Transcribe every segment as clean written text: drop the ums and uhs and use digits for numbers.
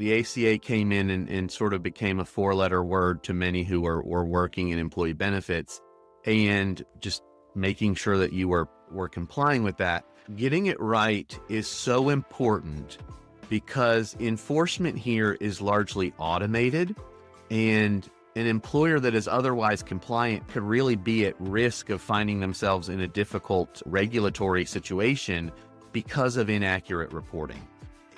The ACA came in and sort of became a four-letter word to many who were working in employee benefits, and just making sure that you were complying with that. Getting it right is so important because enforcement here is largely automated, and an employer that is otherwise compliant could really be at risk of finding themselves in a difficult regulatory situation because of inaccurate reporting.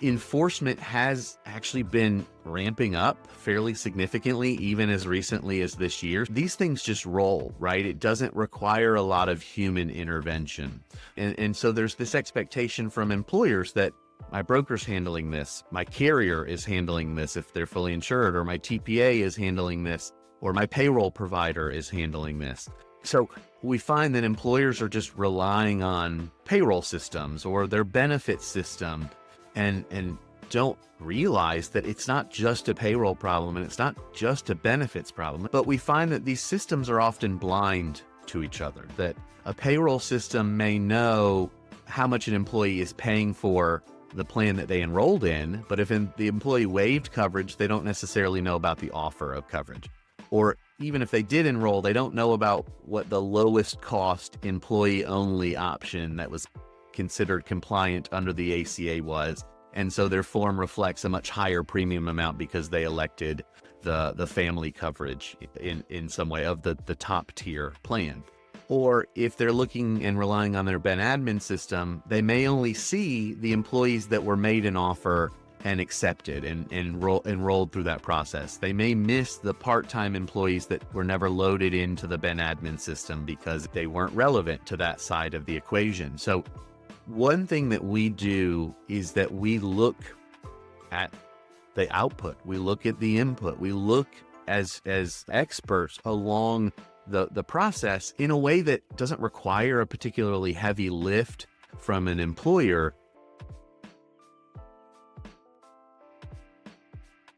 Enforcement has actually been ramping up fairly significantly, even as recently as this year. These things just roll, right? It doesn't require a lot of human intervention. And so there's this expectation from employers that my broker's handling this, my carrier is handling this if they're fully insured, or my TPA is handling this, or my payroll provider is handling this. So we find that employers are just relying on payroll systems or their benefit system, and don't realize that it's not just a payroll problem and it's not just a benefits problem. But we find that these systems are often blind to each other, that a payroll system may know how much an employee is paying for the plan that they enrolled in, but if the employee waived coverage, they don't necessarily know about the offer of coverage. Or even if they did enroll, they don't know about what the lowest cost employee only option that was considered compliant under the ACA was. And so their form reflects a much higher premium amount because they elected the family coverage in some way of the top tier plan. Or if they're looking and relying on their Ben admin system, they may only see the employees that were made an offer and accepted and enrolled through that process. They may miss the part-time employees that were never loaded into the Ben admin system because they weren't relevant to that side of the equation. So one thing that we do is that we look at the output, we look at the input, we look as experts along the process in a way that doesn't require a particularly heavy lift from an employer,